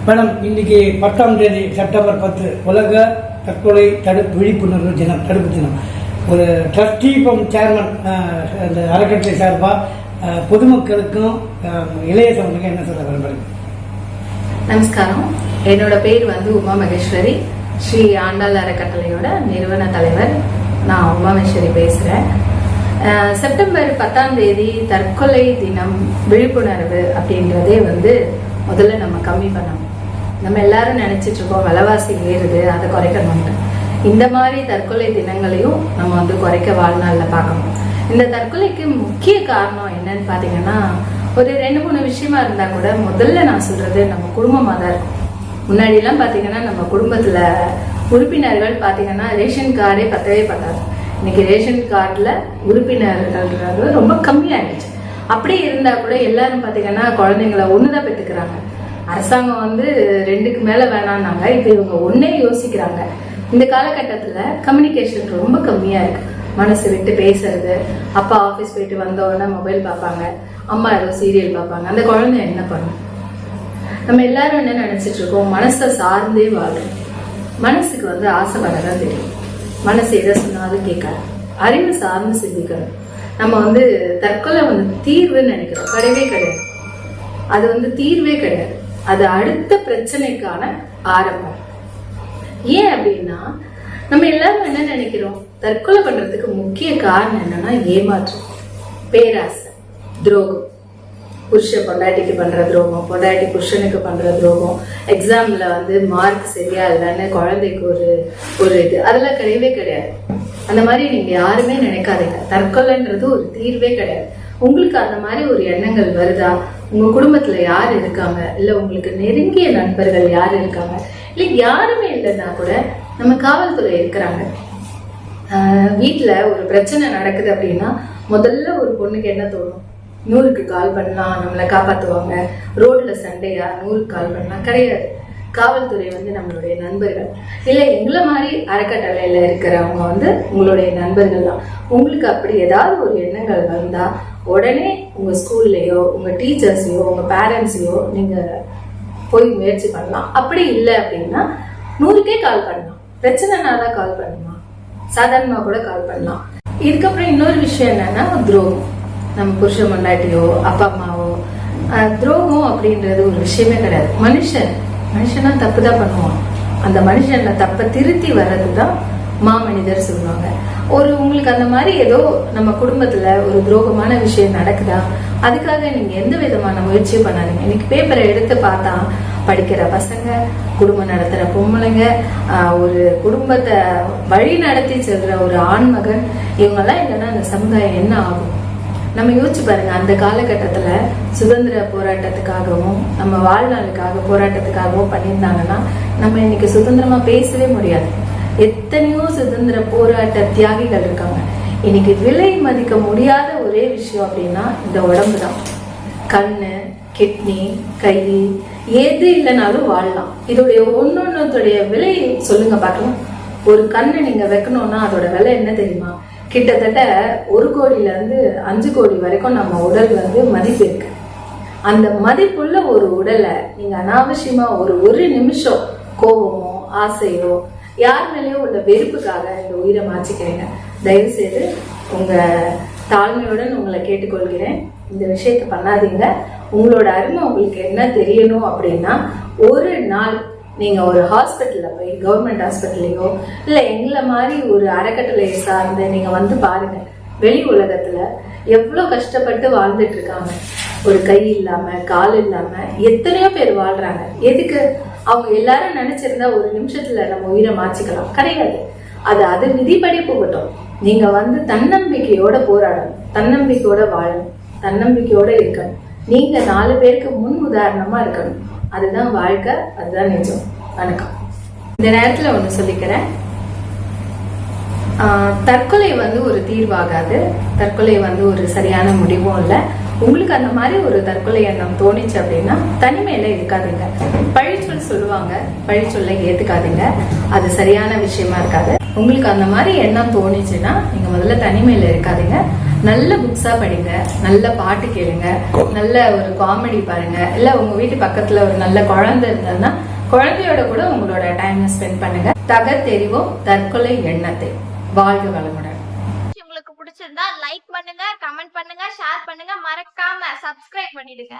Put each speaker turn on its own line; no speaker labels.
Madam, இன்னைக்கு 10ஆம் தேதி செப்டம்பர் 10 உலக தற்கொலை தடுப்பு விழிப்புணர்வு தினம், தடுப்பு தினம். ஒரு ட்ரஸ்டி சேர்மன் அந்த அறக்கட்டளை சார்பாக பொதுமக்களுக்கும் இளைய சமூகத்துக்கும் என்ன சொல்ல விரும்புறீங்க?
நமஸ்காரம். என்னோட பேர் உமா மகேஸ்வரி, ஸ்ரீ ஆண்டாள் அறக்கட்டளையோட நிறுவன தலைவர். நான் உமா மகேஸ்வரி பேசுறேன். செப்டம்பர் 10ஆம் தேதி தற்கொலை தினம் விழிப்புணர்வு அப்படின்றதே முதல்ல நம்ம கம்மி பண்ணணும். நம்ம எல்லாரும் நினைச்சிட்டு இருக்கோம் விலைவாசி ஏறுது, அதை குறைக்கணும்னு. இந்த மாதிரி தற்கொலை தினங்களையும் நம்ம குறைக்க வாழ்நாள்ல பார்க்கணும். இந்த தற்கொலைக்கு முக்கிய காரணம் என்னன்னு பாத்தீங்கன்னா, ஒரு 2-3 விஷயமா இருந்தா கூட முதல்ல நான் சொல்றது நம்ம குடும்பமா தான் இருக்கும். முன்னாடி எல்லாம் பாத்தீங்கன்னா நம்ம குடும்பத்துல உறுப்பினர்கள் பாத்தீங்கன்னா ரேஷன் கார்டே பத்தவே பத்தாது. இன்னைக்கு ரேஷன் கார்டுல உறுப்பினர்கள் ரொம்ப கம்மியாயிடுச்சு. அப்படியே இருந்தா கூட எல்லாரும் பாத்தீங்கன்னா குழந்தைங்களை ஒண்ணுதான் பெற்றுக்கிறாங்க. அரசாங்கம் 2க்கு மேல வேணாம்னாங்க. இப்ப இவங்க ஒன்னே யோசிக்கிறாங்க. இந்த காலகட்டத்துல கம்யூனிகேஷன் ரொம்ப கம்மியா இருக்கு. மனசு விட்டு பேசுறது, அப்பா ஆபீஸ் போயிட்டு வந்த உடனே மொபைல் பார்ப்பாங்க, அம்மா ஏதோ சீரியல் பார்ப்பாங்க. அந்த குழந்தை என்ன பண்ணும்? நம்ம எல்லாரும் என்ன நினைச்சிட்டு இருக்கோம், மனசை சார்ந்தே வாழும். மனசுக்கு ஆசைப்படதான் தெரியும். மனசு எதை சொன்னாலும் கேட்காது. அறிவு சார்ந்து சிந்திக்கணும். நம்ம தற்கொலை தீர்வுன்னு நினைக்கிறோம். கிடையவே கிடையாது. அது தீர்வே கிடையாது. அது அடுத்த பிரச்சனைக்கான ஆரம்பம். ஏன் அப்படின்னா, நம்ம எல்லாரும் என்ன நினைக்கிறோம், தற்கொலை பண்றதுக்கு முக்கிய காரணம் என்னன்னா ஏமாற்றம், பேராசை, துரோகம். புருஷ பொண்டாட்டிக்கு பண்ற துரோகம், பொண்டாட்டி புருஷனுக்கு பண்ற துரோகம், எக்ஸாம்ல மார்க் சரியா இல்லைன்னு குழந்தைக்கு ஒரு இது, அதெல்லாம் கிடையவே கிடையாது. அந்த மாதிரி நீங்க யாருமே நினைக்காதீங்க. தற்கொலைன்றது ஒரு தீர்வே கிடையாது. உங்களுக்கு அந்த மாதிரி ஒரு எண்ணங்கள் வருதா, உங்க குடும்பத்துல யார் இருக்காங்க, இல்ல உங்களுக்கு நெருங்கிய நண்பர்கள் யார் இருக்காங்க, இல்ல யாருமே இல்லைன்னா கூட நம்ம காவல்துறை இருக்கிறாங்க. வீட்டுல ஒரு பிரச்சனை நடக்குது அப்படின்னா முதல்ல ஒரு பொண்ணுக்கு என்ன தோணும், 100க்கு கால் பண்ணலாம், நம்மளை காப்பாத்துவாங்க. ரோட்ல சண்டையா, 100க்கு கால் பண்ணலாம். கிடையாது. காவல்துறை நம்மளுடைய நண்பர்கள். இல்ல எங்களை மாதிரி அறக்கட்டளையில இருக்கிறவங்க உங்களுடைய நண்பர்கள் தான். உங்களுக்கு அப்படி ஏதாவது ஒரு எண்ணங்கள் வந்தா உடனே உங்க ஸ்கூல்லையோ, உங்க டீச்சர்ஸையோ, உங்க பேரண்ட்ஸையோ நீங்க போய் முயற்சி பண்ணலாம். அப்படி இல்லை அப்படின்னா 100க்கே கால் பண்ணலாம். பிரச்சனைனாதான் கால் பண்ணலாம், சாதாரணமா கூட கால் பண்ணலாம். இதுக்கப்புறம் இன்னொரு விஷயம் என்னன்னா துரோகம். நம்ம புருஷ பொண்டாட்டியோ அப்பா அம்மாவோ துரோகம் அப்படின்றது ஒரு விஷயமே கிடையாது. மனுஷனா தப்புதான் பண்ணுவான். அந்த மனுஷன்ல தப்ப திருத்தி வர்றதுதான் மாமனிதர் சொல்லுவாங்க. உங்களுக்கு அந்த மாதிரி ஏதோ நம்ம குடும்பத்துல ஒரு துரோகமான விஷயம் நடக்குதா, அதுக்காக நீங்க எந்த விதமான முயற்சியும் பண்ணாதீங்க. இன்னைக்கு பேப்பரை எடுத்து பார்த்தா படிக்கிற பசங்க, குடும்பம் நடத்துற பொம்பளைங்க, ஒரு குடும்பத்தை வழி நடத்தி செல்ற ஒரு ஆண்மகன், இவங்கெல்லாம் இல்லைன்னா அந்த சமுதாயம் என்ன ஆகும்? நம்ம யோசிச்சு பாருங்க. அந்த காலகட்டத்துல சுதந்திர போராட்டத்துக்காகவும் நம்ம வாழ்நாளுக்காக போராட்டத்துக்காகவும் பண்ணியிருந்தாங்கன்னா நம்ம இன்னைக்கு சுதந்திரமா பேசவே முடியாது. எத்தனையோ சுதந்திர போராட்ட தியாகிகள் இருக்காங்க. இன்னைக்கு விலை மதிக்க முடியாத ஒரே விஷயம் அப்படின்னா இந்த உடம்பு தான். கண்ணு, கிட்னி, கை, எது இல்லைனாலும் வாழலாம். இதோடைய ஒன்னொன்னுடைய விலை சொல்லுங்க பார்க்கலாம். ஒரு கண்ணை நீங்க வைக்கணும்னா அதோட விலை என்ன தெரியுமா? கிட்டத்தட்ட 1 கோடியில இருந்து 5 கோடி வரைக்கும் நம்ம உடல் மதிப்பு இருக்கு. அந்த மதிப்புள்ள ஒரு உடலை நீங்க அனாவசியமா ஒரு நிமிஷம் கோபமோ ஆசையோ யார் மேலேயோ உள்ள வெறுப்புக்காக இந்த உயிரை மாற்றிக்கிறீங்க. தயவு செய்து உங்க தாழ்மையுடன் உங்களை கேட்டுக்கொள்கிறேன், இந்த விஷயத்த பண்ணாதீங்க. உங்களோட அருமை உங்களுக்கு என்ன தெரியணும் அப்படின்னா, ஒரு நாள் நீங்க ஒரு ஹாஸ்பிட்டல்ல போய், கவர்மெண்ட் ஹாஸ்பிட்டல்லையோ இல்ல எங்களை மாதிரி ஒரு அறக்கட்டளையை சார்ந்து நீங்க பாருங்க. வெளி உலகத்துல எவ்வளவு கஷ்டப்பட்டு வாழ்ந்துட்டு இருக்காங்க. ஒரு கை இல்லாம, கால் இல்லாம எத்தனையோ பேர் வாழ்றாங்க. எதுக்கு? அவங்க எல்லாரும் நினைச்சிருந்தா ஒரு நிமிஷத்துல நம்ம உயிரை மாற்றிக்கலாம். கிடையாது. அது விதிப்படி போகட்டும். நீங்க தன்னம்பிக்கையோட போராடணும், தன்னம்பிக்கையோட வாழணும், தன்னம்பிக்கையோட இருக்கணும். நீங்க 4 பேருக்கு முன் உதாரணமா இருக்கணும். அதுதான் வாழ்க்கை, அதுதான் நிஜம். வணக்கம். இந்த நேரத்துல ஒண்ணு சொல்லிக்கிறேன். தற்கொலை ஒரு தீர்வாகாது. தற்கொலை ஒரு சரியான முடிவும் இல்லை. உங்களுக்கு அந்த மாதிரி ஒரு தற்கொலை எண்ணம் தோணிச்சு அப்படின்னா தனிமையில இருக்காதீங்க. பழிச்சொல் சொல்லுவாங்க, பழிச்சொல்ல ஏத்துக்காதீங்க. அது சரியான விஷயமா இருக்காது. உங்களுக்கு அந்த மாதிரி எண்ணம் தோணுச்சுன்னா நீங்க முதல்ல தனிமையில இருக்காதீங்க, நல்ல புக்ஸா படிங்க, நல்ல பாட்டு கேளுங்க, நல்ல ஒரு காமெடி பாருங்க, இல்ல உங்க வீட்டு பக்கத்துல ஒரு நல்ல குழந்தை இருந்ததுன்னா குழந்தையோட கூட உங்களோட டைம் ஸ்பெண்ட் பண்ணுங்க. தகத்தெறிவோம் தற்கொலை எண்ணத்தை. வாழ்க வளமுடன்.
உங்களுக்கு பிடிச்சிருந்தா லைக் பண்ணுங்க, கமெண்ட் பண்ணுங்க, ஷேர் பண்ணுங்க, மறக்காம சப்ஸ்கிரைப் பண்ணிடுங்க.